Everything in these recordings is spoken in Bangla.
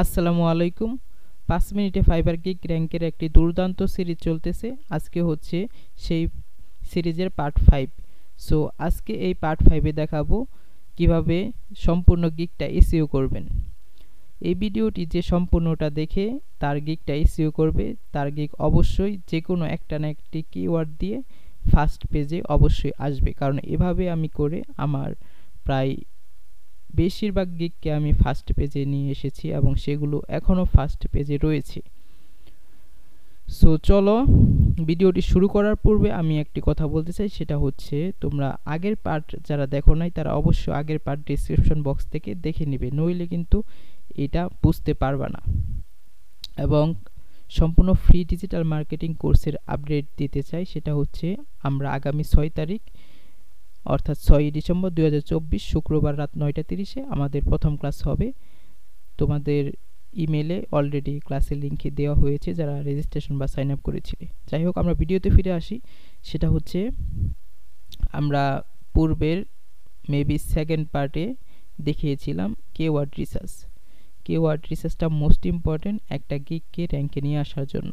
আসসালামু আলাইকুম। 5 মিনিটে ফাইবার গিগ র্যাঙ্কের একটি দুর্দান্ত সিরিজ চলতেছে। আজকে হচ্ছে সেই সিরিজের পার্ট 5। সো আজকে এই পার্ট 5-এ দেখাবো কিভাবে সম্পূর্ণ গিগটা এসইও করবেন। এই ভিডিওটি যে সম্পূর্ণটা দেখে তার গিগটা এসইও করবে, তার গিগ অবশ্যই যে কোনো একটা না একটি কিওয়ার্ড দিয়ে ফার্স্ট পেজে অবশ্যই আসবে, কারণ এভাবে আমি করে আমার প্রায় বেশিরভাগ গিগকে আমি ফার্স্ট পেজে নিয়ে এসেছি এবং সেগুলো এখনও ফার্স্ট পেজে রয়েছে। সো চলো, ভিডিওটি শুরু করার পূর্বে আমি একটি কথা বলতে চাই, সেটা হচ্ছে তোমরা আগের পার্ট যারা দেখো নাই তারা অবশ্যই আগের পার্ট ডেসক্রিপশন বক্স থেকে দেখে নেবে, নইলে কিন্তু এটা বুঝতে পারবা না। এবং সম্পূর্ণ ফ্রি ডিজিটাল মার্কেটিং কোর্সের আপডেট দিতে চাই, সেটা হচ্ছে আমরা আগামী 6 তারিখ অর্থাৎ 6 ডিসেম্বর 2024 শুক্রবার রাত 9:30-এ আমাদের প্রথম ক্লাস হবে। তোমাদের ইমেলে অলরেডি ক্লাসের লিঙ্ক দেওয়া হয়েছে যারা রেজিস্ট্রেশন বা সাইন আপ করেছিলে। যাই হোক, আমরা ভিডিওতে ফিরে আসি। সেটা হচ্ছে আমরা পূর্বের মেবি সেকেন্ড পার্টে দেখিয়েছিলাম কিওয়ার্ড রিসার্চ। কিওয়ার্ড রিসার্চটা মোস্ট ইম্পর্টেন্ট একটা গিগকে র্যাঙ্কে নিয়ে আসার জন্য।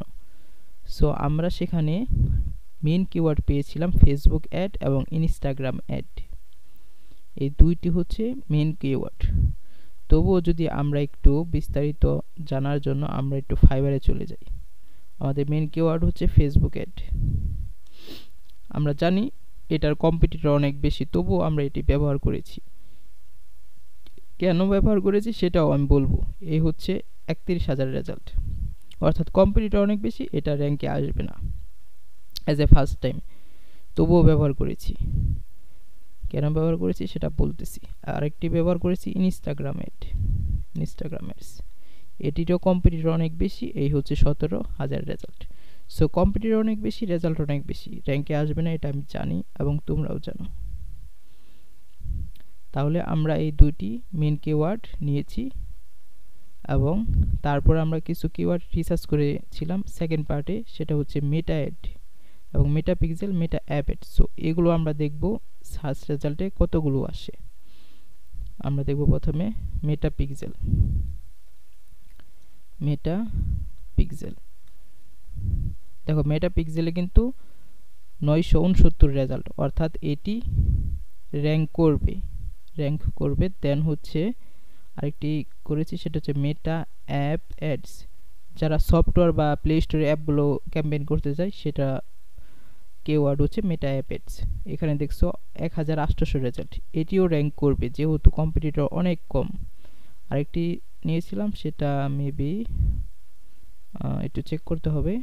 সো আমরা সেখানে মেন কিওয়ার্ড পেয়েছিলাম ফেসবুক অ্যাড এবং ইনস্টাগ্রাম অ্যাড। এই দুইটি হচ্ছে মেন কিওয়ার্ড। তবুও যদি আমরা একটু বিস্তারিত জানার জন্য আমরা একটু ফাইবারে চলে যাই। আমাদের মেন কিওয়ার্ড হচ্ছে ফেসবুক অ্যাড। আমরা জানি এটার কম্পিটিটর অনেক বেশি, তবুও আমরা এটি ব্যবহার করেছি। কেন ব্যবহার করেছি সেটাও আমি বলবো। এই হচ্ছে 31,000 রেজাল্ট, অর্থাৎ কম্পিটিটর অনেক বেশি, এটা র্যাঙ্কে আসবে না অ্যাজ এ ফার্স্ট টাইম, তবুও ব্যবহার করেছি। কেন ব্যবহার করেছি সেটা বলতেছি। আরেকটি ব্যবহার করেছি ইনস্টাগ্রাম অ্যাড, ইনস্টাগ্রাম অ্যাডস। এটিরও কম্পিটিটর অনেক বেশি, এই হচ্ছে 17,000 রেজাল্ট। সো কম্পিটিটর অনেক বেশি, রেজাল্ট অনেক বেশি, র্যাঙ্কে আসবে না এটা আমি জানি এবং তোমরাও জানো। তাহলে আমরা এই দুইটি মেন কিওয়ার্ড নিয়েছি এবং তারপর আমরা কিছু কিওয়ার্ড রিসার্চ করেছিলাম সেকেন্ড পার্টে, সেটা হচ্ছে মেটা অ্যাড এবং মেটা পিক্সেল, মেটা অ্যাপ অ্যাড। সো এগুলো আমরা দেখব সার্চ রেজাল্টে কতগুলো আসে। আমরা দেখব প্রথমে মেটা পিক্সেল। মেটা পিক্সেল দেখো, মেটা পিক্সেলে কিন্তু 969 রেজাল্ট, অর্থাৎ এটি র্যাঙ্ক করবে। দেন হচ্ছে আরেকটি করেছি, সেটা হচ্ছে মেটা অ্যাপ অ্যাডস। যারা সফটওয়্যার বা প্লে স্টোরে অ্যাপগুলো ক্যাম্পেইন করতে চায় সেটা কিওয়ার্ড হচ্ছে মেটা অ্যাপ অ্যাডস। এখানে দেখছো 1800 রেজাল্ট, এটিও র্যাঙ্ক করবে যেহেতু কম্পিটিটর অনেক কম। আরেকটি নিয়েছিলাম, সেটা মেবি একটু চেক করতে হবে,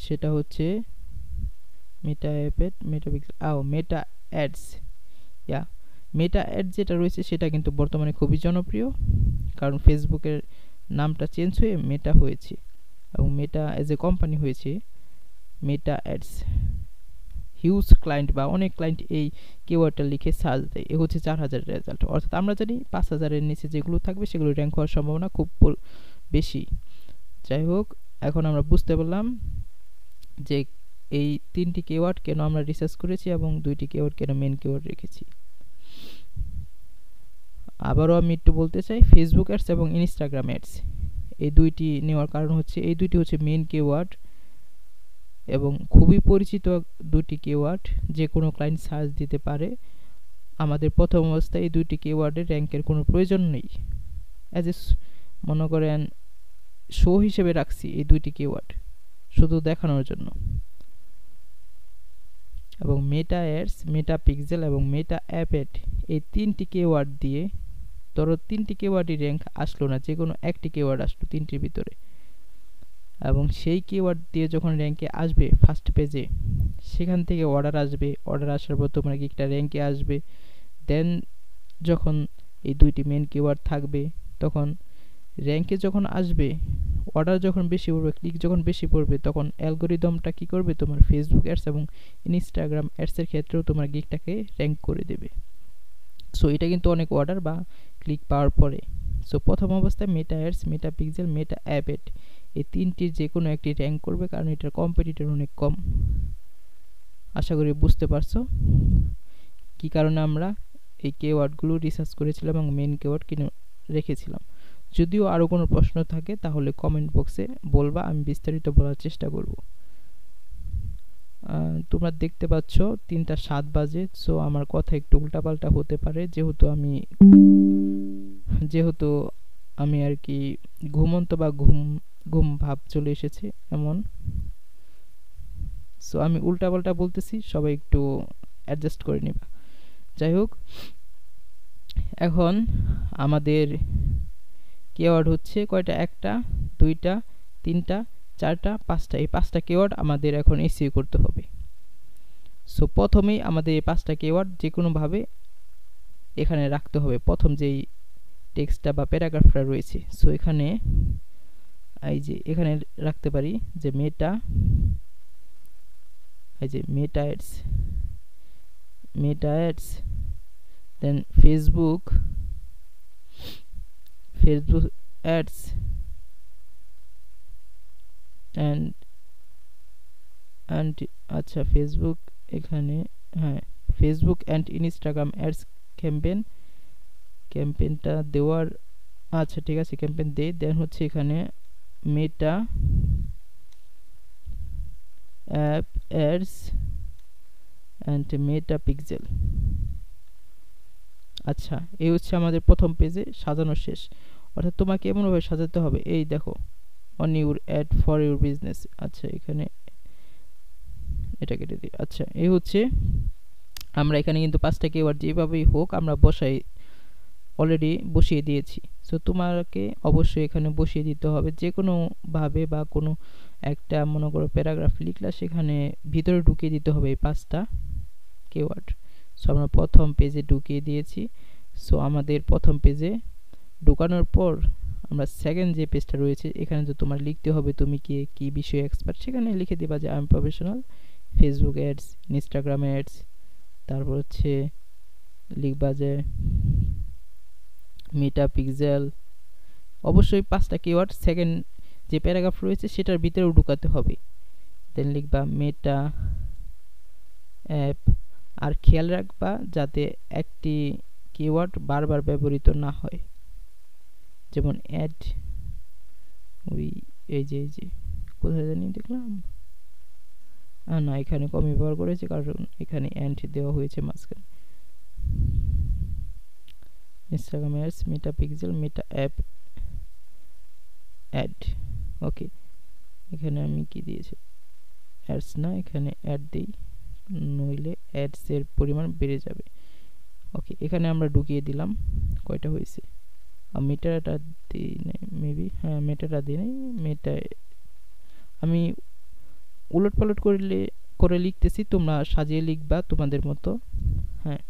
সেটা হচ্ছে মেটা অ্যাপ অ্যাড, মেটা পিক্সেল, মেটা অ্যাডস। মেটা অ্যাড যেটা রয়েছে সেটা কিন্তু বর্তমানে খুবই জনপ্রিয়, কারণ ফেসবুকের নামটা চেঞ্জ হয়ে মেটা হয়েছে এবং মেটা এজ এ কোম্পানি হয়েছে মেটা অ্যাডস। হিউজ ক্লায়েন্ট বা অনেক ক্লায়েন্ট এই কিওয়ার্ডটা লিখে সার্চ দেয়। এ হচ্ছে 4,000 রেজাল্ট, অর্থাৎ আমরা জানি 5,000-এর নিচে যেগুলো থাকবে সেগুলো র্যাঙ্ক হওয়ার সম্ভাবনা খুব বেশি। যাই হোক, এখন আমরা বুঝতে পারলাম যে এই তিনটি কিওয়ার্ড কেন আমরা রিসার্চ করেছি এবং দুইটি কিওয়ার্ড কেন মেন কিওয়ার্ড রেখেছি। আবারও আমি একটু বলতে চাই, ফেসবুক অ্যাডস এবং ইনস্টাগ্রাম অ্যাডস এই দুইটি নেওয়ার কারণ হচ্ছে এই দুইটি হচ্ছে মেন কিওয়ার্ড এবং খুবই পরিচিত দুটি কিওয়ার্ড, যে কোনো ক্লায়েন্ট সার্চ দিতে পারে। আমাদের প্রথম অবস্থায় এই দুইটি কিওয়ার্ডের র্যাঙ্কের কোনো প্রয়োজন নেই, অ্যাজ এ মনে করেন শো হিসেবে রাখছি এই দুইটি কিওয়ার্ড শুধু দেখানোর জন্য। এবং মেটা অ্যাডস, মেটা পিক্সেল এবং মেটা অ্যাপ অ্যাড এই তিনটি কিওয়ার্ড দিয়ে, ধরো তিনটি কিওয়ার্ডই র্যাঙ্ক আসলো না, যে কোনো একটি কিওয়ার্ড আসলো তিনটির ভিতরে, এবং সেই কিওয়ার্ড দিয়ে যখন র্যাঙ্কে আসবে ফার্স্ট পেজে, সেখান থেকে অর্ডার আসবে, অর্ডার আসার পর তোমার গিগটা র্যাঙ্কে আসবে। দেন যখন এই দুইটি মেন কিওয়ার্ড থাকবে, তখন র্যাঙ্কে যখন আসবে, অর্ডার যখন বেশি পড়বে, ক্লিক যখন বেশি পড়বে, তখন অ্যালগোরিদমটা কি করবে, তোমার ফেসবুক অ্যাডস এবং ইনস্টাগ্রাম অ্যাডসের ক্ষেত্রেও তোমার গিগটাকে র্যাঙ্ক করে দেবে। সো এটা কিন্তু অনেক অর্ডার বা ক্লিক পাওয়ার পরে। সো প্রথম অবস্থায় মেটা অ্যাডস, মেটা পিক্সেল, মেটা অ্যাপ অ্যাড এই তিনটির যে কোনো একটি র্যাঙ্ক করবে, কারণ এটার কম্পিটিটর অনেক কম। আশা করি বুঝতে পারছো কি কারণে আমরা এই কিওয়ার্ডগুলো রিসার্চ করেছিলাম এবং মেন কিওয়ার্ড কিনে রেখেছিলাম। যদিও আরও কোনো প্রশ্ন থাকে তাহলে কমেন্ট বক্সে বলবা, আমি বিস্তারিত বলার চেষ্টা করব। তোমরা দেখতে পাচ্ছ 3টা 7 বাজে, সো আমার কথা একটু উল্টাপাল্টা হতে পারে, যেহেতু আমি আর কি ঘুমন্ত বা ঘুম ভাব চলে এসেছে এমন, সো আমি উল্টাপাল্টা বলতেছি, সবাই একটু অ্যাডজাস্ট করে নিবা। যাই হোক, এখন আমাদের কিওয়ার্ড হচ্ছে কয়টা, 1টা 2টা 3টা 4টা 5টা, এই 5টা কিওয়ার্ড আমাদের এখন এসইও করতে হবে। সো প্রথমেই আমাদের এই 5টা কিওয়ার্ড যে কোনোভাবে এখানে রাখতে হবে, প্রথম যেই টেক্সটটা বা প্যারাগ্রাফটা রয়েছে। সো এখানে এই যে এখানে রাখতে পারি যে মেটা, এই যে Meta ads, then Facebook ads and আচ্ছা ফেসবুক, এখানে হ্যাঁ ফেসবুক অ্যান্ড ইনস্টাগ্রাম অ্যাডস ক্যাম্পেইনটা দেওয়ার, আচ্ছা ঠিক আছে ক্যাম্পেইন দে। দেন হচ্ছে এখানে Meta app ads and Meta pixel. আচ্ছা, এই হচ্ছে আমাদের প্রথম পেজে সাজানো শেষ। অর্থাৎ তোমাকে এমনভাবে সাজাতে হবে, এই দেখো on your add for your business. আচ্ছা এখানে এটা কেটে দিই। আচ্ছা, এই হচ্ছে আমরা এখানে কিন্তু 5টা কিওয়ার্ড যেভাবেই হোক আমরা অলরেডি বসিয়ে দিয়েছি। সো তোমাকে অবশ্যই এখানে বসিয়ে দিতে হবে যে কোনোভাবে, বা কোনো একটা মনে করো প্যারাগ্রাফ লিখলা, সেখানে ভিতরে ঢুকিয়ে দিতে হবে এই 5টা কিওয়ার্ড। সো আমরা প্রথম পেজে ঢুকিয়ে দিয়েছি। সো আমাদের প্রথম পেজে ঢুকানোর পর আমরা সেকেন্ড যে পেজটা রয়েছে, এখানে তো তোমার লিখতে হবে তুমি কি বিষয়ে এক্সপার্ট, সেখানে লিখে দিবা যে I am professional Facebook ads, Instagram ads. তারপর হচ্ছে লিখবা যে মেটা পিক্সেল। অবশ্যই 5টা কিওয়ার্ড সেকেন্ড যে প্যারাগ্রাফ রয়েছে সেটার ভিতরেও ঢুকাতে হবে। দেন লিখবা মেটা অ্যাপ, আর খেয়াল রাখবা যাতে একটি কিওয়ার্ড বারবার ব্যবহৃত না হয়, যেমন অ্যাড, এই যে কোথায় জানি দেখলাম, না এখানে কম ব্যবহার করেছে কারণ এখানে অ্যান্ড দেওয়া হয়েছে মাঝখানে। ইনস্টাগ্রাম অ্যাডস, মেটা পিক্সেল, মেটা অ্যাপ অ্যাড। ওকে, এখানে আমি কি দিয়েছি, অ্যাডস না, এখানে অ্যাড দিই, নইলে অ্যাডসের পরিমাণ বেড়ে যাবে। ওকে, এখানে আমরা ঢুকিয়ে দিলাম। কয়টা হয়েছে, মেটাটা দিই নাই মেবি, হ্যাঁ মেটাটা দিই নাই, মেটা আমি উলট পালট করে লিখতেছি, তোমরা সাজিয়ে লিখবা তোমাদের মতো। হ্যাঁ,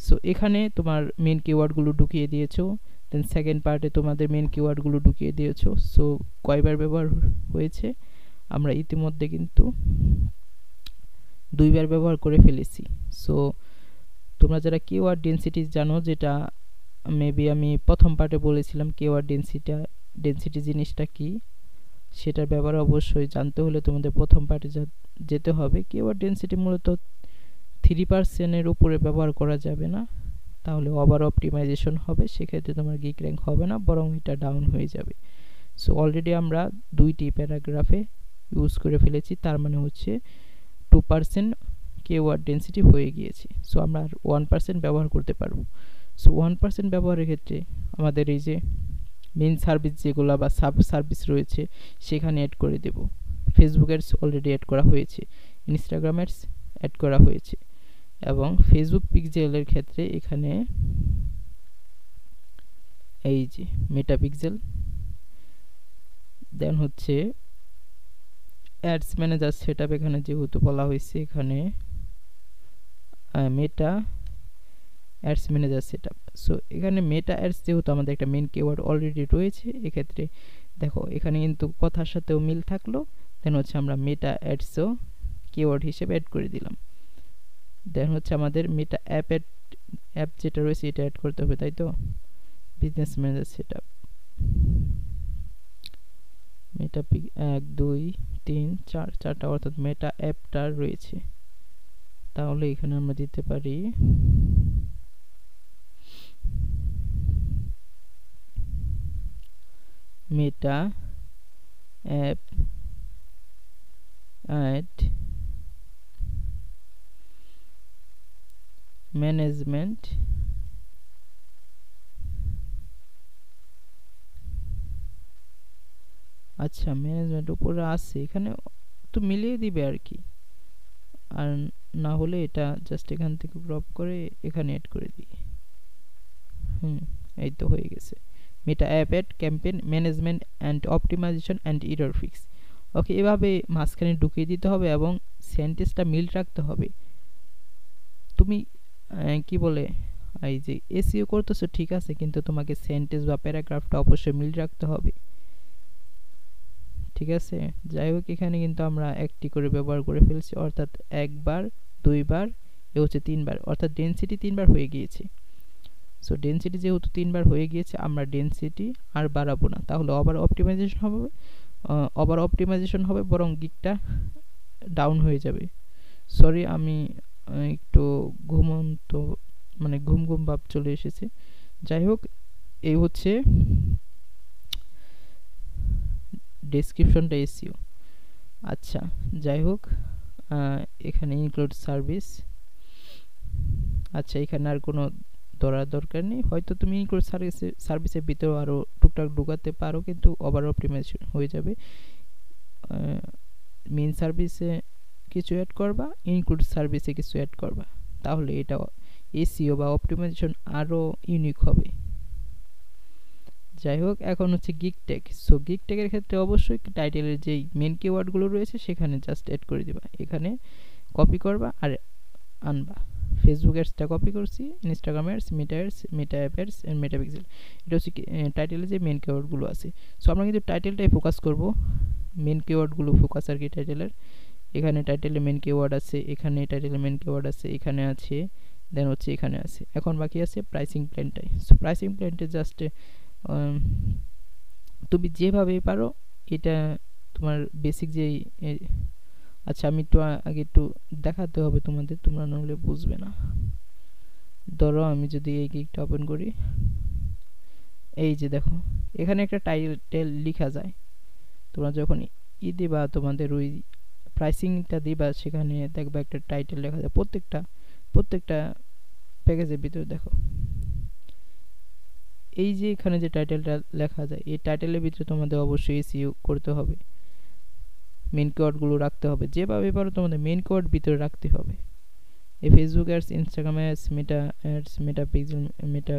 সো এখানে তোমার মেন কিওয়ার্ডগুলো ঢুকিয়ে দিয়েছো। দেন সেকেন্ড পার্টে তোমাদের মেন কিওয়ার্ডগুলো ঢুকিয়ে দিয়েছো। সো কয়বার ব্যবহার হয়েছে, আমরা ইতিমধ্যে কিন্তু 2বার ব্যবহার করে ফেলেছি। সো তোমরা যারা কিওয়ার্ড ডেনসিটি জানো, যেটা মেবি আমি প্রথম পার্টে বলেছিলাম কিওয়ার্ড ডেনসিটি জিনিসটা কি, সেটার ব্যবহার অবশ্যই জানতে হলে তোমাদের প্রথম পার্টে যেতে হবে। কিওয়ার্ড ডেনসিটি মূলত 3% উপরে ব্যবহার করা যাবে না, তাহলে ওভার অপটিমাইজেশন হবে, সেক্ষেত্রে তোমার গিগ র্যাঙ্ক হবে না, বরং এটা ডাউন হয়ে যাবে। সো অলরেডি আমরা 2টি প্যারাগ্রাফে ইউজ করে ফেলেছি, তার মানে হচ্ছে 2% কিওয়ার্ড ডেনসিটি হয়ে গিয়েছে। সো আমরা 1% ব্যবহার করতে পারবো। সো 1% ব্যবহারের ক্ষেত্রে আমাদের এই যে মেইন সার্ভিস যেগুলো বা সাব সার্ভিস রয়েছে সেখানে অ্যাড করে দেব। ফেসবুক অ্যাডস অলরেডি অ্যাড করা হয়েছে, ইনস্টাগ্রাম অ্যাডস অ্যাড করা হয়েছে, এবং ফেসবুক পিক্সেলের ক্ষেত্রে এখানে এই যে মেটা পিক্সেল। দেন হচ্ছে অ্যাডস ম্যানেজার সেটআপ, এখানে যেহেতু বলা হয়েছে এখানে মেটা অ্যাডস ম্যানেজার সেটআপ। সো এখানে মেটা অ্যাডস যেহেতু আমাদের একটা মেন কিওয়ার্ড অলরেডি রয়েছে, এক্ষেত্রে দেখো এখানে কিন্তু কথার সাথেও মিল থাকলো। দেন হচ্ছে আমরা মেটা অ্যাডসও কিওয়ার্ড হিসেবে অ্যাড করে দিলাম। দেন হচ্ছে আমাদের মেটা অ্যাপ যেটা রয়েছে এটা অ্যাড করতে হবে, তাই তো, বিজনেস ম্যানেজার সেটআপ মেটা 1 2 3 4 4টা, অর্থাৎ মেটা অ্যাপটা রয়েছে। তাহলে এখানে আমরা দিতে পারি মেটা অ্যাপ অ্যাড ম্যানেজমেন্ট আচ্ছা ম্যানেজমেন্ট উপরে আছে, এখানে তো মিলিয়ে দিবে আর কি, আর না হলে এটা জাস্ট এখান থেকে ক্রপ করে এখানে অ্যাড করে দিই। এই তো হয়ে গেছে, Meta app ad campaign management and optimization and error fix. Okay, এভাবে মাঝখানে ঢুকিয়ে দিতে হবে এবং সেন্টেন্সটা মিল রাখতে হবে। তুমি কি বলে এই যে এসইও করতেছো ঠিক আছে, কিন্তু তোমাকে সেন্টেন্স বা প্যারাগ্রাফটা অবশ্যই মিল রাখতে হবে, ঠিক আছে। যাই হোক, এখানে কিন্তু আমরা একটি করে ব্যবহার করে ফেলছি, অর্থাৎ একবার, দুইবার, এ হচ্ছে তিনবার, অর্থাৎ ডেনসিটি তিনবার হয়ে গিয়েছে। সো ডেনসিটি যেহেতু তিনবার হয়ে গিয়েছে, আমরা ডেনসিটি আর বাড়াবো না, তাহলে ওভার অপটিমাইজেশন হবে বরং গিকটা ডাউন হয়ে যাবে। সরি, আমি একটু ঘুমন্ত মানে ঘুম ঘুম ভাব চলে এসেছে। যাই হোক, এই হচ্ছে ডেসক্রিপশনটা এসইও। আচ্ছা, যাই হোক, এখানে ইনক্লুড সার্ভিস। আচ্ছা, এখানে আর কোনো ধরার দরকার নেই, হয়তো তুমি ইনক্লুড সার্ভিসের ভিতরে আরও টুকটাক ঢুকাতে পারো, কিন্তু ওভার অপটিমাইজেশন হয়ে যাবে। মেইন সার্ভিসে কিছু অ্যাড করবা, ইনক্লুড সার্ভিসে কিছু অ্যাড করবা, তাহলে এটা এসইও বা অপটিমাইজেশন আরও ইউনিক হবে। যাই হোক, এখন হচ্ছে গিগ ট্যাগ। সো গিগ ট্যাগের ক্ষেত্রে অবশ্যই টাইটেলের যেই মেন কিওয়ার্ডগুলো রয়েছে সেখানে জাস্ট অ্যাড করে দিবা, এখানে কপি করবা আর আনবা। ফেসবুক অ্যাডসটা কপি করছি, Instagram ads, Meta ads, Meta app ads and Meta pixel, এটা হচ্ছে টাইটেলে যে মেন কিওয়ার্ডগুলো আছে। সো আমরা কিন্তু টাইটেলটাই ফোকাস করব, মেন কিওয়ার্ডগুলো ফোকাস আর কি টাইটেলের। এখানে টাইটেলে মেন কিওয়ার্ড আছে, এখানে টাইটেলে মেন কিওয়ার্ড আছে, এখানে আছে, দেন হচ্ছে এখানে আছে। এখন বাকি আছে প্রাইসিং প্ল্যানটাই। সো প্রাইসিং প্ল্যানটা জাস্ট তুমি যেভাবে পারো, এটা তোমার বেসিক যেই আচ্ছা, আমি একটু আগে একটু দেখাতে হবে তোমাদের, তোমরা নাহলে বুঝবে না। ধরো আমি যদি এই গিগটা ওপেন করি, এই যে দেখো এখানে একটা টাইটেল লেখা যায়, তোমরা যখন দিবা তোমাদের ওই প্রাইসিংটা দিবা, সেখানে দেখবা একটা টাইটেল লেখা যায় প্রত্যেকটা প্যাকেজের ভিতরে। দেখো এই যে এখানে যে টাইটেলটা লেখা যায়, এই টাইটেলের ভিতরে তোমাদের অবশ্যই এসইও করতে হবে, মেন কিওয়ার্ডগুলো রাখতে হবে, যেভাবে পারো তোমাদের মেন কিওয়ার্ড ভিতরে রাখতে হবে। এই Facebook ads, Instagram ads, Meta ads, Meta pixel, Meta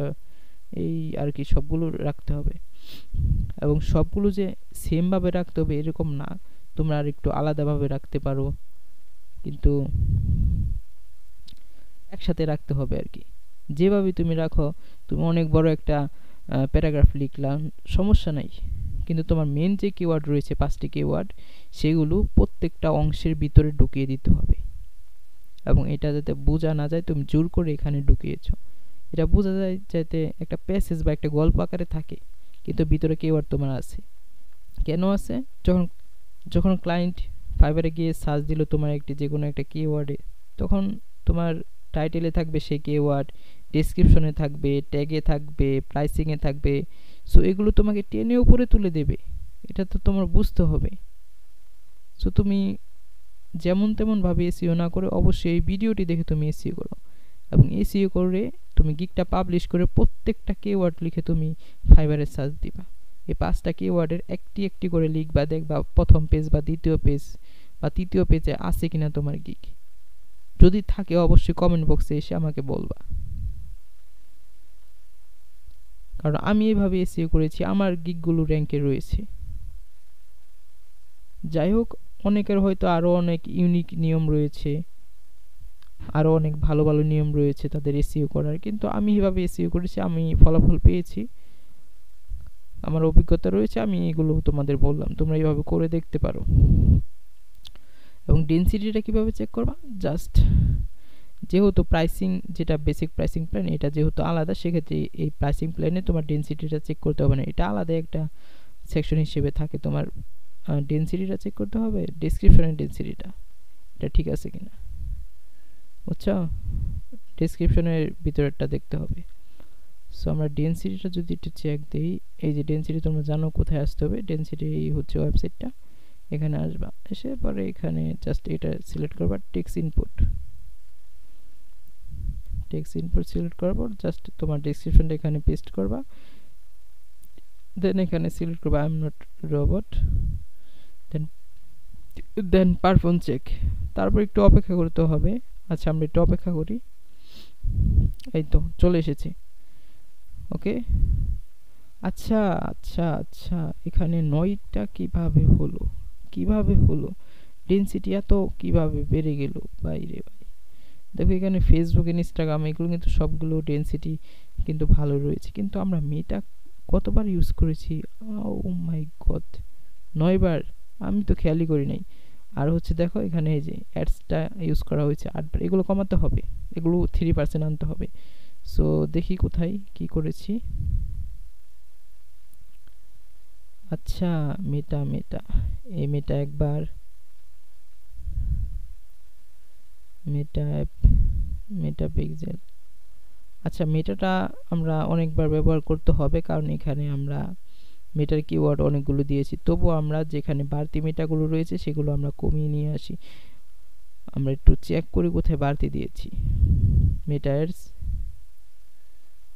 এই আর কি সবগুলো রাখতে হবে। এবং সবগুলো যে সেমভাবে রাখতে হবে এরকম না, তোমরা আর একটু আলাদাভাবে রাখতে পারো, কিন্তু একসাথে রাখতে হবে আর কি। যেভাবে তুমি রাখো, তুমি অনেক বড় একটা প্যারাগ্রাফ লিখলাম, সমস্যা নাই, কিন্তু তোমার মেন যে কিওয়ার্ড রয়েছে 5টি কিওয়ার্ড, সেগুলো প্রত্যেকটা অংশের ভিতরে ঢুকিয়ে দিতে হবে। এবং এটা যাতে বোঝা না যায় তুমি জোর করে এখানে ঢুকিয়েছো, এটা বোঝা যায় যাতে একটা প্যাসেজ বা একটা গল্প আকারে থাকে, কিন্তু ভিতরে কিওয়ার্ড তোমার আছে। কেন আছে? যখন ক্লায়েন্ট ফাইবারে গিয়ে সার্চ দিল তোমার একটি যে কোনো একটা কিওয়ার্ডে, তখন তোমার টাইটেলে থাকবে সেই কিওয়ার্ড, ডেসক্রিপশনে থাকবে, ট্যাগে থাকবে, প্রাইসিংয়ে থাকবে। সো এগুলো তোমাকে টেনে উপরে তুলে দেবে, এটা তো তোমার বুঝতে হবে। সো তুমি যেমন তেমনভাবে এসইও না করে অবশ্যই এই ভিডিওটি দেখে তুমি এসইও করো, এবং এসইও করে তুমি গিগটা পাবলিশ করে প্রত্যেকটা কিওয়ার্ড লিখে তুমি ফাইবারে সার্চ দিবা। এই 5টা কিওয়ার্ডের একটি করে লিখবা, দেখবা প্রথম পেজ বা দ্বিতীয় পেজ বা তৃতীয় পেজে আছে কিনা তোমার গিগ। যদি থাকে অবশ্যই কমেন্ট বক্সে এসে আমাকে বলবা, কারণ আমি এইভাবে এসইও করেছি, আমার গিগগুলো র্যাঙ্কে রয়েছে। যাই হোক, অনেকের হয়তো আরও অনেক ইউনিক নিয়ম রয়েছে, আরও অনেক ভালো ভালো নিয়ম রয়েছে তাদের এসইও করার, কিন্তু আমি এভাবে এসইও করেছি, আমি ফলাফল পেয়েছি, আমার অভিজ্ঞতা রয়েছে, আমি এগুলো তোমাদের বললাম, তোমরা এইভাবে করে দেখতে পারো। এবং ডেনসিটিটা কিভাবে চেক করবা? জাস্ট যেহেতু প্রাইসিং, যেটা বেসিক প্রাইসিং প্ল্যান, এটা যেহেতু আলাদা, সেক্ষেত্রে এই প্রাইসিং প্ল্যানে তোমার ডেনসিটিটা চেক করতে হবে না, এটা আলাদা একটা সেকশন হিসেবে থাকে। তোমার ডেনসিটিটা চেক করতে হবে, ডেসক্রিপশনের ডেনসিটিটা এটা ঠিক আছে কিনা, বুঝছো? ডেসক্রিপশনের ভিতরেরটা দেখতে হবে। সো আমরা ডেনসিটিটা যদি একটু চেক দিই, এই যে ডেনসিটি তোমরা জানো কোথায় আসতে হবে, ডেনসিটি হচ্ছে ওয়েবসাইটটা, এখানে আসবা, এসে পরে এখানে জাস্ট এটা সিলেক্ট করবা, টেক্সট ইনপুট সিলেক্ট করার পর জাস্ট তোমার ডেসক্রিপশনটা এখানে পেস্ট করবা, দেন এখানে সিলেক্ট করবা I am not robot, then perform check, তারপর একটু অপেক্ষা করতে হবে। আচ্ছা আমরা একটু অপেক্ষা করি, এই তো চলে এসেছে। ওকে, আচ্ছা আচ্ছা আচ্ছা, এখানে 9টা কিভাবে হলো ডেনসিটি এত কিভাবে বেড়ে গেল, বাইরে ভাই। দেখো এখানে ফেসবুক ইনস্টাগ্রাম এগুলো কিন্তু সবগুলো ডেনসিটি কিন্তু ভালো রয়েছে, কিন্তু আমরা মেটা কতবার ইউজ করেছি, ও মাই গড 9বার, আমি তো খেয়ালই করি নাই। আর হচ্ছে দেখো এখানে এই যে অ্যাডসটা ইউজ করা হয়েছে 8বার, এগুলো কমাতে হবে, এগুলো 3% আনতে হবে। সো দেখি কোথায় কি করেছি। আচ্ছা মেটা এই মেটা একবার, মেটা পিক্সেল, আচ্ছা মেটাটা আমরা অনেকবার ব্যবহার করতে হবে, কারণ এখানে আমরা মেটার কিওয়ার্ড অনেকগুলো দিয়েছি, তবু আমরা যেখানে বাড়তি মেটাগুলো রয়েছে সেগুলো আমরা কমিয়ে নিয়ে আসি। আমরা একটু চেক করি কোথায় বাড়তি দিয়েছি, মেটা অ্যাডস,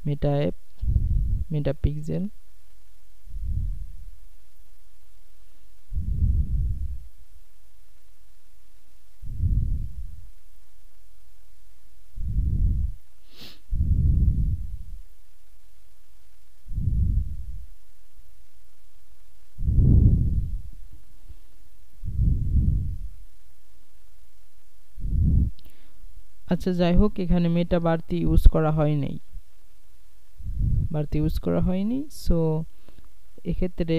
মেটা অ্যাপ, মেটা পিক্সেল, আচ্ছা যাই হোক এখানে মেটা বাড়তি ইউজ করা হয়নি, সো এক্ষেত্রে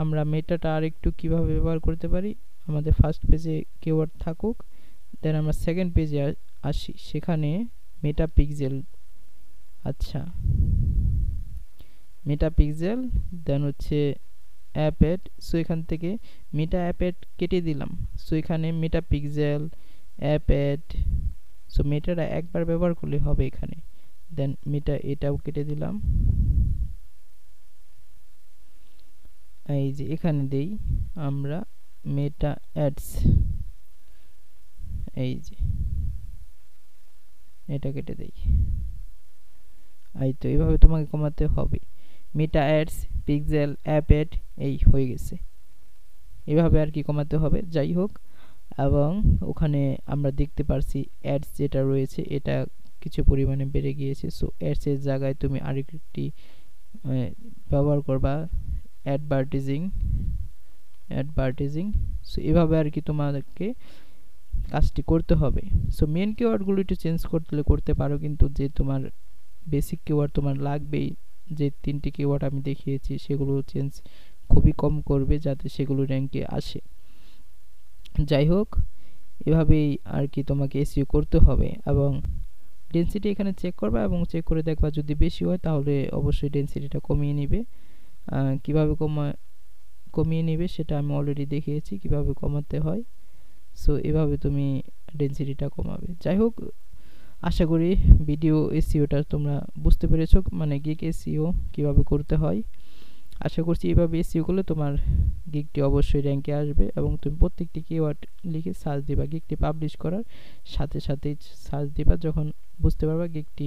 আমরা মেটাটা আর একটু কিভাবে ব্যবহার করতে পারি, আমাদের ফার্স্ট পেজে কিওয়ার্ড থাকুক, দেন আমরা সেকেন্ড পেজে আসি, সেখানে মেটা পিক্সেল, আচ্ছা মেটা পিক্সেল, দেন হচ্ছে অ্যাপ অ্যাড, সো এখান থেকে মেটা অ্যাপ অ্যাড কেটে দিলাম, সো এখানে মেটা পিক্সেল অ্যাপ অ্যাড, সো মেটাটা একবার ব্যবহার করলে হবে এখানে, দেন মেটা এটাও কেটে দিলাম, এই যে এখানে দেই আমরা মেটা অ্যাডস, এই যে এটা কেটে দেই, এই তো এইভাবে তোমাকে কমাতে হবে, Meta ads pixel app ad, এই হয়ে গেছে, এইভাবে আর কি কমাতে হবে। যাই হোক, এবং ওখানে আমরা দেখতে পারছি অ্যাডস যেটা রয়েছে এটা কিছু পরিমাণে বেড়ে গিয়েছে, সো অ্যাডসের জায়গায় তুমি আরেকটি ব্যবহার করবা অ্যাডভার্টাইজিং, সো এভাবে আর কি তোমাদেরকে কাজটি করতে হবে। সো মেন কিওয়ার্ডগুলো একটু চেঞ্জ করতে পারো, কিন্তু যে তোমার বেসিক কিওয়ার্ড তোমার লাগবেই, যে 3টি কিওয়ার্ড আমি দেখিয়েছি সেগুলো চেঞ্জ খুবই কম করবে যাতে সেগুলো র্যাঙ্কে আসে। যাই হোক এভাবেই আর কি তোমাকে এসইও করতে হবে, এবং ডেনসিটি এখানে চেক করবা এবং চেক করে দেখবা যদি বেশি হয় তাহলে অবশ্যই ডেনসিটিটা কমিয়ে নিবে। কিভাবে কমিয়ে নিবে সেটা আমি অলরেডি দেখিয়েছি কিভাবে কমাতে হয়, সো এভাবে তুমি ডেনসিটিটা কমাবে। যাই হোক আশা করি ভিডিও এসইওটা তোমরা বুঝতে পেরেছো, মানে গিগ এসইও কিভাবে করতে হয়। আশা করছি এইভাবে এসইও করলে তোমার গিগটি অবশ্যই র্যাঙ্কে আসবে, এবং তুমি প্রত্যেকটি কিওয়ার্ড লিখে সার্চ দিবা, গিগটি পাবলিশ করার সাথে সাথেই সার্চ দিবা, যখন বুঝতে পারবা গিগটি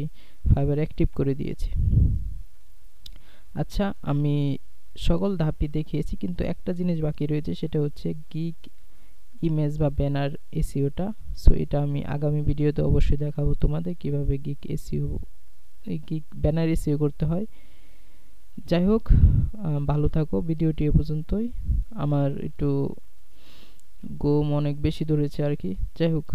ফাইবার অ্যাক্টিভ করে দিয়েছে। আচ্ছা আমি সকল ধাপই দেখিয়েছি, কিন্তু একটা জিনিস বাকি রয়েছে, সেটা হচ্ছে গিগ ইমেজ বা ব্যানার এসইওটা। সো এটা আমি আগামী ভিডিওতে অবশ্যই দেখাবো তোমাদের কিভাবে গিগ ব্যানার এসইও করতে হয়। যাই হোক ভালো থাকো, ভিডিওটি এ পর্যন্তই, আমার একটু ঘুম অনেক বেশি ধরেছে আর কি। যাই হোক।